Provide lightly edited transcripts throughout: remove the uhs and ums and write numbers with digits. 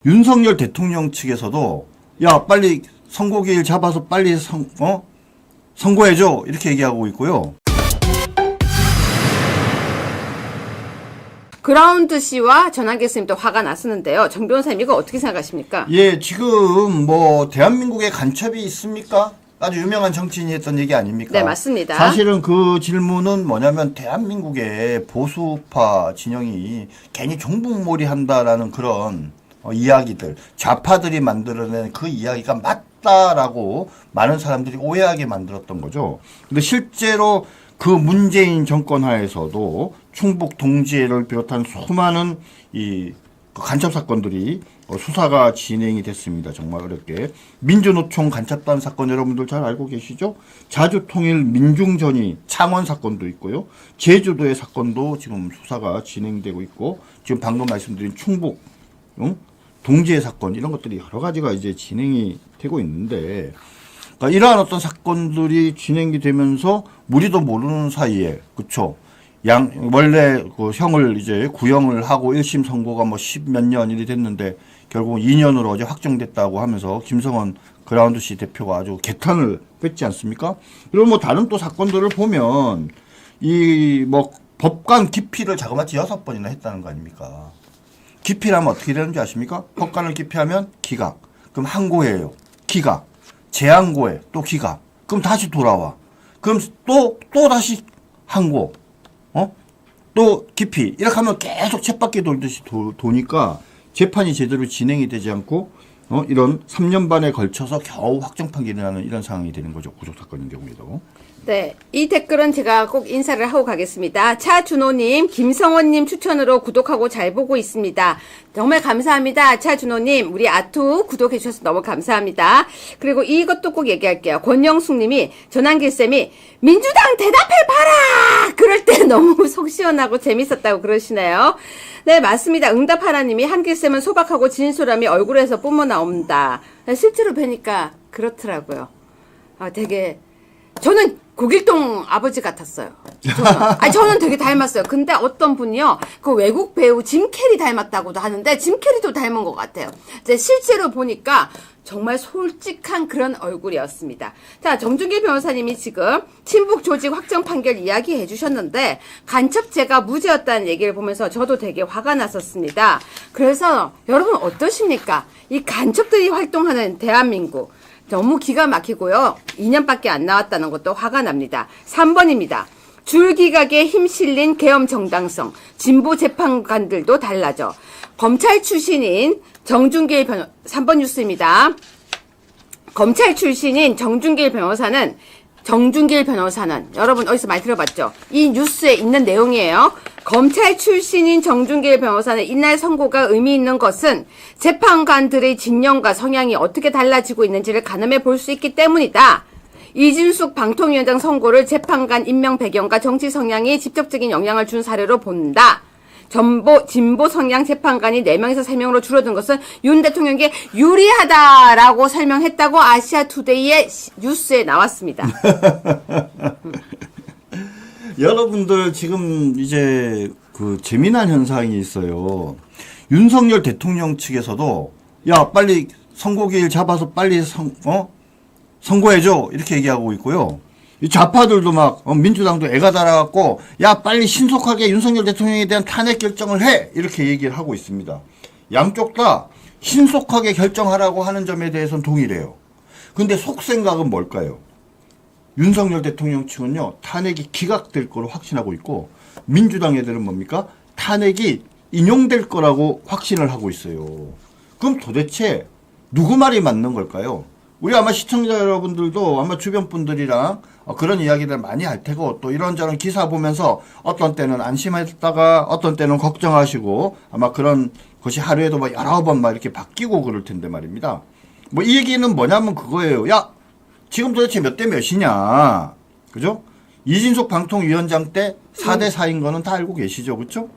윤석열 대통령 측에서도 야 빨리 선고기일 잡아서 빨리 선고해줘 이렇게 얘기하고 있고요. 그라운드 씨와 전환기 교수님도 화가 났었는데요. 정 변호사님 이거 어떻게 생각하십니까? 예, 지금 뭐 대한민국에 간첩이 있습니까? 아주 유명한 정치인이 했던 얘기 아닙니까? 네, 맞습니다. 사실은 그 질문은 뭐냐면 대한민국의 보수파 진영이 괜히 종북몰이 한다라는 그런 이야기들, 좌파들이 만들어낸 그 이야기가 맞다라고 많은 사람들이 오해하게 만들었던 거죠. 근데 실제로 그 문재인 정권 하에서도 충북 동지를 비롯한 수많은 이 간첩 사건들이 수사가 진행이 됐습니다. 정말 어렵게. 민주노총 간첩단 사건 여러분들 잘 알고 계시죠? 자주통일 민중전이 창원 사건도 있고요. 제주도의 사건도 지금 수사가 진행되고 있고, 지금 방금 말씀드린 충북 동지의 사건 이런 것들이 여러 가지가 이제 진행이 되고 있는데, 그러니까 이러한 어떤 사건들이 진행이 되면서 우리도 모르는 사이에, 그쵸? 원래 그 형을 이제 구형을 하고 1심 선고가 뭐 10몇 년이 됐는데 결국 2년으로 어제 확정됐다고 하면서 김성원 그라운드 씨 대표가 아주 개탄을 뺐지 않습니까? 그리고 뭐 다른 또 사건들을 보면 이 뭐 법관 기피를 자그마치 6번이나 했다는 거 아닙니까? 기피하면 어떻게 되는지 아십니까? 법관을 기피하면 기각. 그럼 항고해요. 기각. 재항고해. 또 기각. 그럼 다시 돌아와. 그럼 또 다시 항고. 또 기피. 이렇게 하면 계속 쳇바퀴 돌듯이 도니까 재판이 제대로 진행이 되지 않고 이런 3년 반에 걸쳐서 겨우 확정 판결이 나는 이런 상황이 되는 거죠. 구속사건인 경우에도. 네, 이 댓글은 제가 꼭 인사를 하고 가겠습니다. 차준호님, 김성원님 추천으로 구독하고 잘 보고 있습니다. 정말 감사합니다. 차준호님, 우리 아투 구독해 주셔서 너무 감사합니다. 그리고 이것도 꼭 얘기할게요. 권영숙님이, 전환기쌤이 민주당 대답해봐라! 그럴 때 너무 속 시원하고 재밌었다고 그러시네요. 네, 맞습니다. 응답하라님이 한길쌤은 소박하고 진솔함이 얼굴에서 뿜어 나옵니다. 실제로 뵈니까 그렇더라고요. 되게 저는 고길동 아버지 같았어요. 저는 되게 닮았어요. 근데 어떤 분이요, 그 외국 배우 짐 캐리 닮았다고도 하는데, 짐 캐리도 닮은 것 같아요. 이제 실제로 보니까 정말 솔직한 그런 얼굴이었습니다. 자, 정준길 변호사님이 지금 친북 조직 확정 판결 이야기해 주셨는데, 간첩죄가 무죄였다는 얘기를 보면서 저도 되게 화가 났었습니다. 그래서 여러분 어떠십니까? 이 간첩들이 활동하는 대한민국. 너무 기가 막히고요. 2년밖에 안 나왔다는 것도 화가 납니다. 3번입니다. 줄기각에 힘 실린 계엄 정당성. 진보 재판관들도 달라져. 검찰 출신인 정준길 3번 뉴스입니다. 검찰 출신인 정준길 변호사는 여러분 어디서 많이 들어봤죠? 이 뉴스에 있는 내용이에요. 검찰 출신인 정준길 변호사는 이날 선고가 의미 있는 것은 재판관들의 진영과 성향이 어떻게 달라지고 있는지를 가늠해 볼 수 있기 때문이다. 이진숙 방통위원장 선고를 재판관 임명 배경과 정치 성향이 직접적인 영향을 준 사례로 본다. 진보 성향 재판관이 4명에서 3명으로 줄어든 것은 윤 대통령에게 유리하다라고 설명했다고 아시아투데이의 뉴스에 나왔습니다. 여러분들 지금 이제 그 재미난 현상이 있어요. 윤석열 대통령 측에서도 야 빨리 선고기일 잡아서 빨리 선고해줘 이렇게 얘기하고 있고요. 이 좌파들도 막 민주당도 애가 달아갖고 야 빨리 신속하게 윤석열 대통령에 대한 탄핵 결정을 해 이렇게 얘기를 하고 있습니다. 양쪽 다 신속하게 결정하라고 하는 점에 대해서는 동일해요. 근데 속생각은 뭘까요? 윤석열 대통령 측은요 탄핵이 기각될 거로 확신하고 있고, 민주당 애들은 뭡니까? 탄핵이 인용될 거라고 확신을 하고 있어요. 그럼 도대체 누구 말이 맞는 걸까요? 우리 아마 시청자 여러분들도 아마 주변 분들이랑 그런 이야기들 많이 할 테고, 또 이런저런 기사 보면서 어떤 때는 안심했다가 어떤 때는 걱정하시고 아마 그런 것이 하루에도 막 여러 번 막 이렇게 바뀌고 그럴 텐데 말입니다. 뭐 이 얘기는 뭐냐면 그거예요. 야 지금 도대체 몇 대 몇이냐, 그죠? 이진숙 방통위원장 때 4대 4인 거는 다 알고 계시죠, 그렇죠?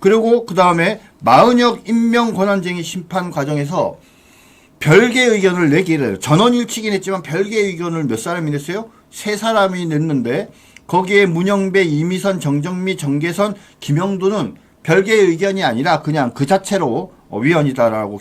그리고 그 다음에 마은혁 임명 권한쟁의 심판 과정에서 별개의 의견을 내기를 해요. 전원일치긴 했지만 별개의 의견을 몇 사람이 냈어요? 3사람이 냈는데 거기에 문영배, 이미선, 정정미, 정계선, 김영두는 별개의 의견이 아니라 그냥 그 자체로 위헌이다라고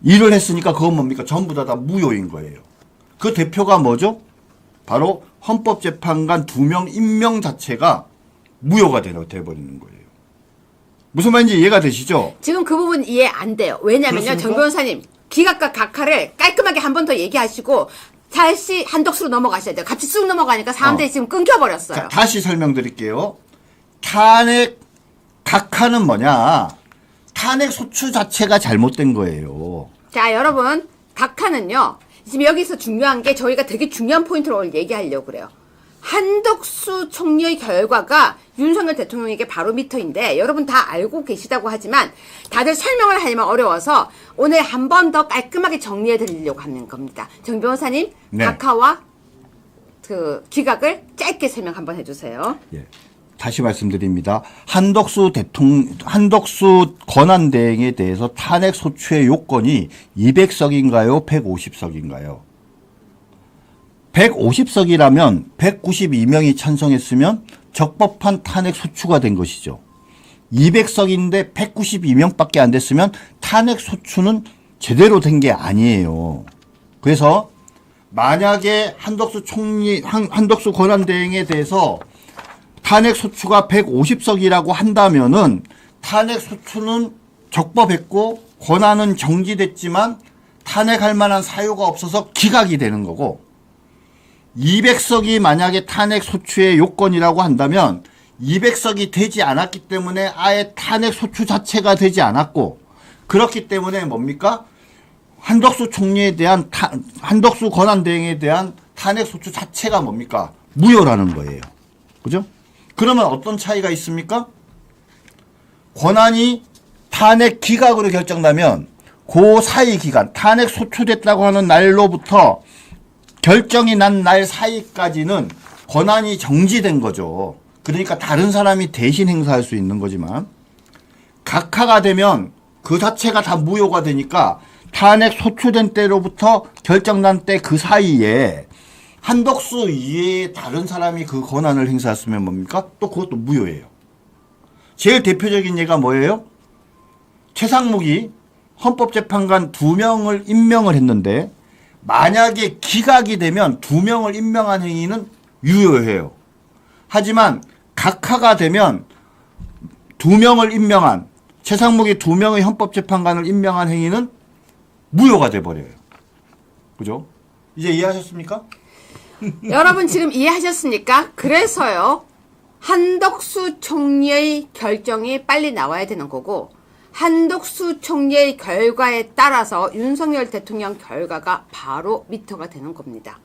일을 했으니까 그건 뭡니까? 전부 다 무효인 거예요. 그 대표가 뭐죠? 바로 헌법재판관 2명 임명 자체가 무효가 돼버리는 거예요. 무슨 말인지 이해가 되시죠? 지금 그 부분 이해 안 돼요. 왜냐면요, 그렇습니까? 정 변호사님, 기각과 각하를 깔끔하게 한 번 더 얘기하시고, 다시 한독수로 넘어가셔야 돼요. 갑자기 쑥 넘어가니까 사람들이 지금 끊겨버렸어요. 자, 다시 설명드릴게요. 탄핵 각하는 뭐냐? 탄핵 소추 자체가 잘못된 거예요. 자, 여러분, 각하는요, 지금 여기서 중요한 게 저희가 되게 중요한 포인트를 오늘 얘기하려고 그래요. 한덕수 총리의 결과가 윤석열 대통령에게 바로미터인데 여러분 다 알고 계시다고 하지만 다들 설명을 하려면 어려워서 오늘 한 번 더 깔끔하게 정리해 드리려고 하는 겁니다. 정 변호사님, 네. 각하와 그 기각을 짧게 설명 한번 해주세요. 예. 다시 말씀드립니다. 한덕수 권한대행에 대해서 탄핵 소추의 요건이 200석인가요? 150석인가요? 150석이라면 192명이 찬성했으면 적법한 탄핵 소추가 된 것이죠. 200석인데 192명밖에 안 됐으면 탄핵 소추는 제대로 된 게 아니에요. 그래서 만약에 한덕수 권한대행에 대해서 탄핵 소추가 150석이라고 한다면은 탄핵 소추는 적법했고 권한은 정지됐지만 탄핵할 만한 사유가 없어서 기각이 되는 거고, 200석이 만약에 탄핵 소추의 요건이라고 한다면 200석이 되지 않았기 때문에 아예 탄핵 소추 자체가 되지 않았고, 그렇기 때문에 뭡니까? 한덕수 총리에 대한 한덕수 권한대행에 대한 탄핵 소추 자체가 뭡니까? 무효라는 거예요. 그죠? 그러면 어떤 차이가 있습니까? 권한이 탄핵 기각으로 결정나면 그 사이 기간, 탄핵 소추됐다고 하는 날로부터 결정이 난 날 사이까지는 권한이 정지된 거죠. 그러니까 다른 사람이 대신 행사할 수 있는 거지만, 각하가 되면 그 자체가 다 무효가 되니까 탄핵 소추된 때로부터 결정난 때 그 사이에 한덕수 이외에 다른 사람이 그 권한을 행사했으면 뭡니까? 또 그것도 무효예요. 제일 대표적인 예가 뭐예요? 최상목이 헌법재판관 2명을 임명을 했는데 만약에 기각이 되면 2명을 임명한 행위는 유효해요. 하지만 각하가 되면 2명을 임명한, 최상목이 2명의 헌법재판관을 임명한 행위는 무효가 돼버려요. 그죠? 이제 이해하셨습니까? 여러분 지금 이해하셨습니까? 그래서요, 한덕수 총리의 결정이 빨리 나와야 되는 거고, 한덕수 총리의 결과에 따라서 윤석열 대통령 결과가 바로 미터가 되는 겁니다.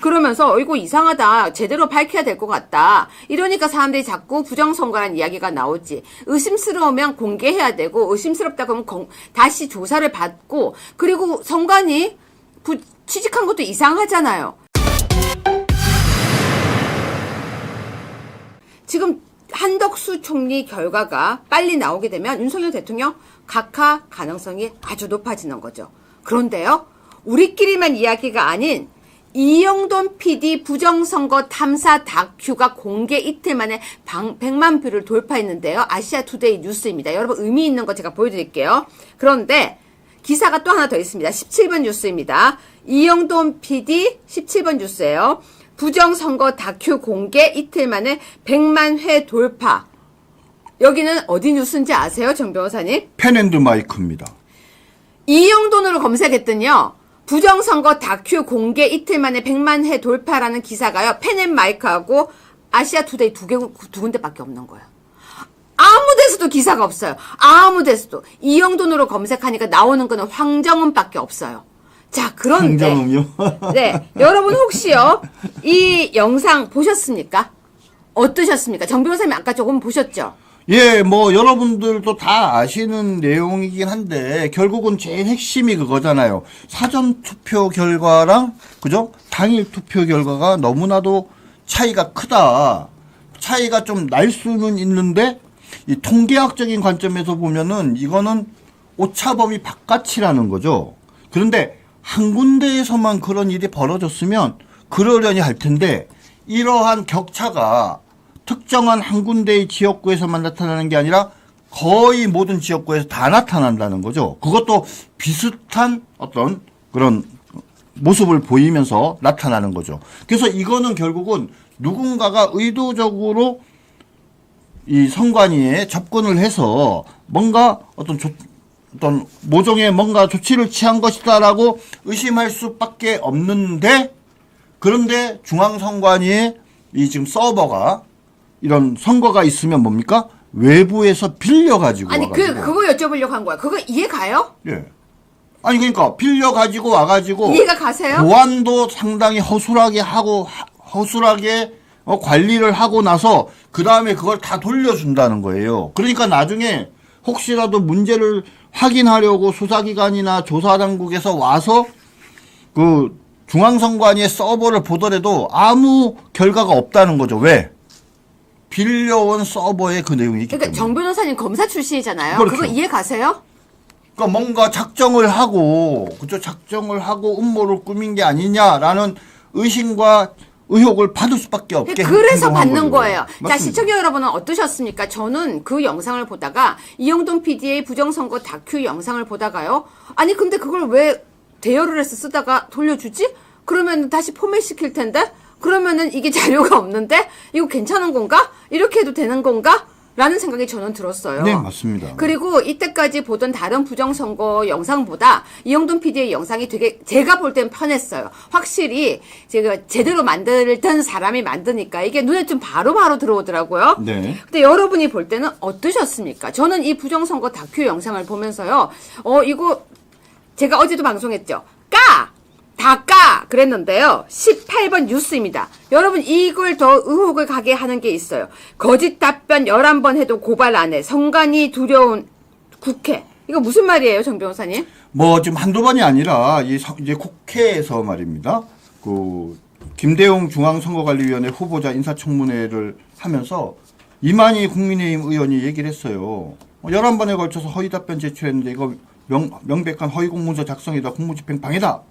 그러면서 이거 이상하다. 제대로 밝혀야 될 것 같다. 이러니까 사람들이 자꾸 부정선거라는 이야기가 나오지. 의심스러우면 공개해야 되고 의심스럽다 그러면 다시 조사를 받고 그리고 선관위 취직한 것도 이상하잖아요. 지금 한덕수 총리 결과가 빨리 나오게 되면 윤석열 대통령 각하 가능성이 아주 높아지는 거죠. 그런데요, 우리끼리만 이야기가 아닌 이영돈 PD 부정선거 탐사 다큐가 공개 이틀 만에 100만 뷰를 돌파했는데요. 아시아투데이 뉴스입니다. 여러분 의미 있는 거 제가 보여드릴게요. 그런데 기사가 또 하나 더 있습니다. 17번 뉴스입니다. 이영돈 PD 17번 뉴스예요. 부정선거 다큐 공개 이틀 만에 100만 회 돌파. 여기는 어디 뉴스인지 아세요, 정 변호사님? 펜앤드마이크입니다. 이영돈으로 검색했더니요. 부정선거 다큐 공개 이틀 만에 100만 회 돌파라는 기사가요. 펜앤마이크하고 아시아투데이 두 군데밖에 없는 거예요. 아무 데서도 기사가 없어요. 아무 데서도. 이영돈으로 검색하니까 나오는 거는 황정은밖에 없어요. 자, 그런데 황정음요? 네, 여러분 혹시요 이 영상 보셨습니까? 어떠셨습니까? 정 변호사님 아까 조금 보셨죠? 예, 뭐 여러분들도 다 아시는 내용이긴 한데 결국은 제일 핵심이 그거잖아요. 사전 투표 결과랑 그죠? 당일 투표 결과가 너무나도 차이가 크다. 차이가 좀 날 수는 있는데 이 통계학적인 관점에서 보면은 이거는 오차범위 바깥이라는 거죠. 그런데 한 군데에서만 그런 일이 벌어졌으면 그러려니 할 텐데 이러한 격차가 특정한 한 군데의 지역구에서만 나타나는 게 아니라 거의 모든 지역구에서 다 나타난다는 거죠. 그것도 비슷한 어떤 그런 모습을 보이면서 나타나는 거죠. 그래서 이거는 결국은 누군가가 의도적으로 이 선관위에 접근을 해서 뭔가 어떤 모종의 뭔가 조치를 취한 것이다라고 의심할 수밖에 없는데, 그런데 중앙선관위에 이 지금 서버가 이런 선거가 있으면 뭡니까? 외부에서 빌려가지고 아니 와가지고. 그거 여쭤보려고 한 거야. 그거 이해 가요? 예. 아니 그러니까 빌려가지고 와가지고 이해가 가세요? 보안도 상당히 허술하게 하고 허술하게 관리를 하고 나서 그 다음에 그걸 다 돌려준다는 거예요. 그러니까 나중에 혹시라도 문제를 확인하려고 수사기관이나 조사당국에서 와서 그 중앙선관위의 서버를 보더라도 아무 결과가 없다는 거죠. 왜? 빌려온 서버에 그 내용이 있기 그러니까 때문에. 정 변호사님 검사 출신이잖아요. 그렇죠. 그거 이해 가세요? 그러니까 뭔가 작정을 하고, 그죠? 작정을 하고 음모를 꾸민 게 아니냐라는 의심과 의혹을 받을 수밖에 없게. 그래서 행동한 받는 거죠. 거예요. 자, 맞습니다. 시청자 여러분은 어떠셨습니까? 저는 그 영상을 보다가 이영돈 PD의 부정선거 다큐 영상을 보다가요. 아니 근데 그걸 왜 대여를 해서 쓰다가 돌려주지? 그러면 다시 포맷 시킬 텐데? 그러면은 이게 자료가 없는데? 이거 괜찮은 건가? 이렇게 해도 되는 건가? 라는 생각이 저는 들었어요. 네, 맞습니다. 그리고 이때까지 보던 다른 부정선거 영상보다 이영돈 PD의 영상이 되게 제가 볼 땐 편했어요. 확실히 제가 제대로 만들던 사람이 만드니까 이게 눈에 좀 바로바로 들어오더라고요. 네. 근데 여러분이 볼 때는 어떠셨습니까? 저는 이 부정선거 다큐 영상을 보면서요. 이거 제가 어제도 방송했죠. 다 그랬는데요. 18번 뉴스입니다. 여러분 이걸 더 의혹을 가게 하는 게 있어요. 거짓 답변 11번 해도 고발 안 해. 선관위 두려운 국회. 이거 무슨 말이에요, 정 변호사님? 뭐 지금 한두 번이 아니라 이제 국회에서 말입니다. 그 김대용 중앙선거관리위원회 후보자 인사청문회를 하면서 이만희 국민의힘 의원이 얘기를 했어요. 11번에 걸쳐서 허위 답변 제출했는데 이거 명백한 허위 공문서 작성이다. 공무집행 방해다.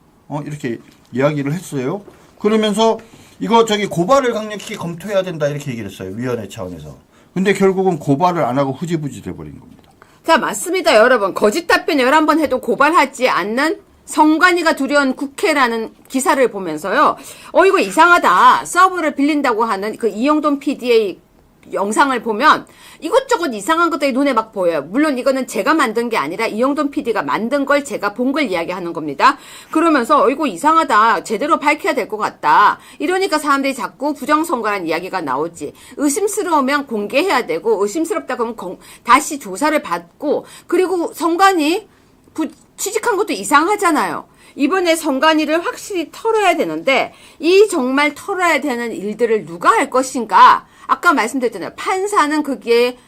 이렇게 이야기를 했어요. 그러면서 이거 고발을 강력히 검토해야 된다 이렇게 얘기를 했어요. 위원회 차원에서. 근데 결국은 고발을 안 하고 후지부지 돼버린 겁니다. 자, 맞습니다, 여러분. 거짓 답변 11번 해도 고발하지 않는 선관위가 두려운 국회라는 기사를 보면서요. 이거 이상하다. 서버를 빌린다고 하는 그 이영돈 PD의 영상을 보면 이것저것 이상한 것들이 눈에 막 보여요. 물론 이거는 제가 만든 게 아니라 이영돈 PD가 만든 걸 제가 본 걸 이야기하는 겁니다. 그러면서 이거 이상하다. 제대로 밝혀야 될 것 같다. 이러니까 사람들이 자꾸 부정선거라는 이야기가 나오지. 의심스러우면 공개해야 되고 의심스럽다 그러면 다시 조사를 받고 그리고 선관위 취직한 것도 이상하잖아요. 이번에 선관위를 확실히 털어야 되는데 이 정말 털어야 되는 일들을 누가 할 것인가? 아까 말씀드렸잖아요. 판사는 거기에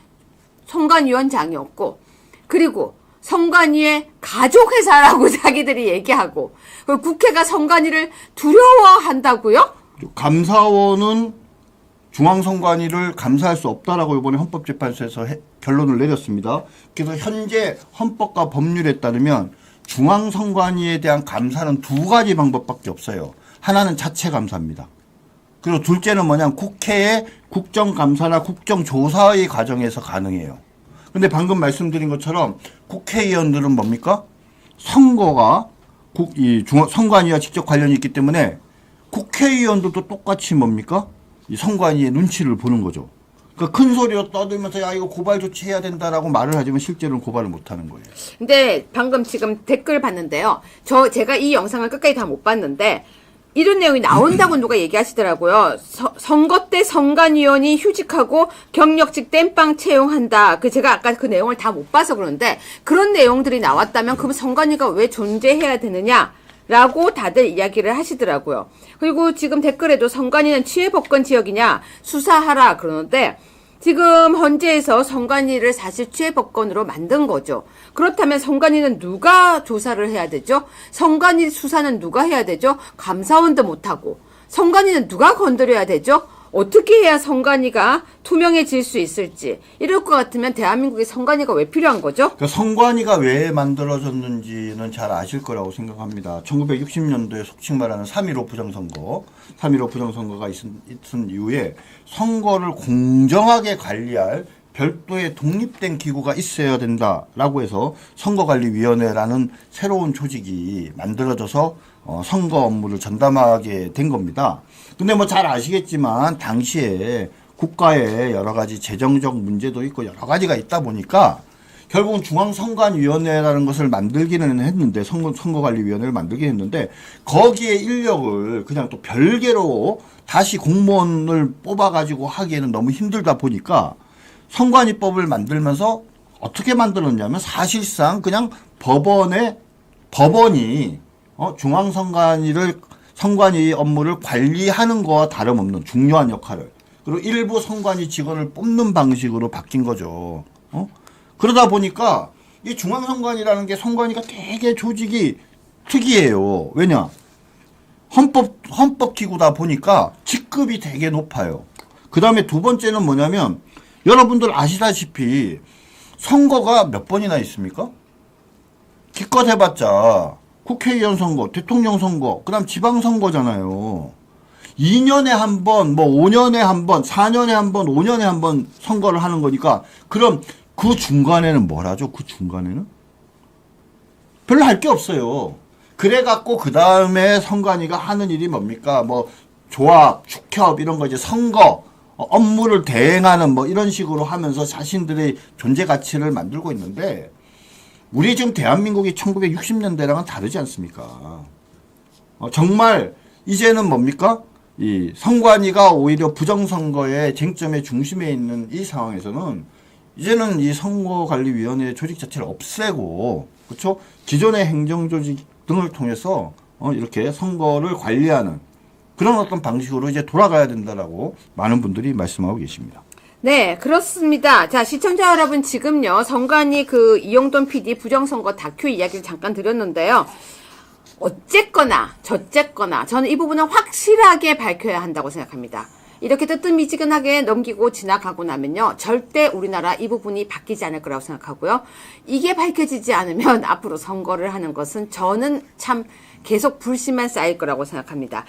선관위원장이었고 그리고 선관위의 가족회사라고 자기들이 얘기하고 그리고 국회가 선관위를 두려워한다고요? 감사원은 중앙선관위를 감사할 수 없다라고 이번에 헌법재판소에서 결론을 내렸습니다. 그래서 현재 헌법과 법률에 따르면 중앙선관위에 대한 감사는 두 가지 방법밖에 없어요. 하나는 자체 감사입니다. 그리고 둘째는 뭐냐면 국회의 국정감사나 국정조사의 과정에서 가능해요. 근데 방금 말씀드린 것처럼 국회의원들은 뭡니까? 선거가 선관위와 직접 관련이 있기 때문에 국회의원들도 똑같이 뭡니까? 이 선관위의 눈치를 보는 거죠. 그러니까 큰 소리로 떠들면서 야 이거 고발 조치해야 된다라고 말을 하지만 실제로는 고발을 못 하는 거예요. 근데 방금 지금 댓글 봤는데요. 제가 이 영상을 끝까지 다 못 봤는데 이런 내용이 나온다고 누가 얘기하시더라고요. 선거 때 선관위원이 휴직하고 경력직 땜빵 채용한다. 제가 아까 그 내용을 다 못 봐서 그러는데 그런 내용들이 나왔다면 그럼 선관위가 왜 존재해야 되느냐? 라고 다들 이야기를 하시더라고요. 그리고 지금 댓글에도 선관위는 취해법권 지역이냐 수사하라 그러는데 지금 헌재에서 선관위를 사실 취해법권으로 만든 거죠. 그렇다면 선관위는 누가 조사를 해야 되죠? 선관위 수사는 누가 해야 되죠? 감사원도 못하고 선관위는 누가 건드려야 되죠? 어떻게 해야 선관위가 투명해질 수 있을지 이럴 것 같으면 대한민국에 선관위가 왜 필요한 거죠? 그러니까 선관위가 왜 만들어졌는지는 잘 아실 거라고 생각합니다. 1960년도에 속칭 말하는 3.15 부정선거, 3.15 부정선거가 있은 이후에 선거를 공정하게 관리할 별도의 독립된 기구가 있어야 된다라고 해서 선거관리위원회라는 새로운 조직이 만들어져서 선거 업무를 전담하게 된 겁니다. 근데 뭐 잘 아시겠지만 당시에 국가에 여러 가지 재정적 문제도 있고 여러 가지가 있다 보니까 결국은 중앙선관위원회라는 것을 만들기는 했는데 선거관리위원회를 만들긴 했는데 거기에 인력을 그냥 또 별개로 다시 공무원을 뽑아가지고 하기에는 너무 힘들다 보니까 선관위법을 만들면서 어떻게 만들었냐면 사실상 그냥 법원이 선관위 업무를 관리하는 거와 다름없는 중요한 역할을 그리고 일부 선관위 직원을 뽑는 방식으로 바뀐 거죠. 그러다 보니까 이 중앙선관위라는 게 선관위가 되게 조직이 특이해요. 왜냐? 헌법기구다 보니까 직급이 되게 높아요. 그 다음에 두 번째는 뭐냐면 여러분들 아시다시피 선거가 몇 번이나 있습니까? 기껏 해봤자 국회의원 선거, 대통령 선거, 그 다음 지방선거잖아요. 2년에 한 번, 5년에 한 번, 4년에 한 번, 5년에 한 번 선거를 하는 거니까 그럼 그 중간에는 뭘 하죠? 그 중간에는? 별로 할 게 없어요. 그래갖고 그 다음에 선관위가 하는 일이 뭡니까? 조합, 축협 이런 거 이제 선거, 업무를 대행하는 이런 식으로 하면서 자신들의 존재 가치를 만들고 있는데 우리 지금 대한민국이 1960년대랑은 다르지 않습니까? 정말 이제는 뭡니까? 이 선관위가 오히려 부정선거의 쟁점의 중심에 있는 이 상황에서는 이제는 이 선거관리위원회 조직 자체를 없애고 그렇죠? 기존의 행정조직 등을 통해서 이렇게 선거를 관리하는 그런 어떤 방식으로 이제 돌아가야 된다라고 많은 분들이 말씀하고 계십니다. 네, 그렇습니다. 자, 시청자 여러분, 지금요, 선관위 이용돈 PD 부정선거 다큐 이야기를 잠깐 드렸는데요. 어쨌거나, 저쨌거나, 저는 이 부분은 확실하게 밝혀야 한다고 생각합니다. 이렇게 뜨뜻미지근하게 넘기고 지나가고 나면요, 절대 우리나라 이 부분이 바뀌지 않을 거라고 생각하고요. 이게 밝혀지지 않으면 앞으로 선거를 하는 것은 저는 참 계속 불씨만 쌓일 거라고 생각합니다.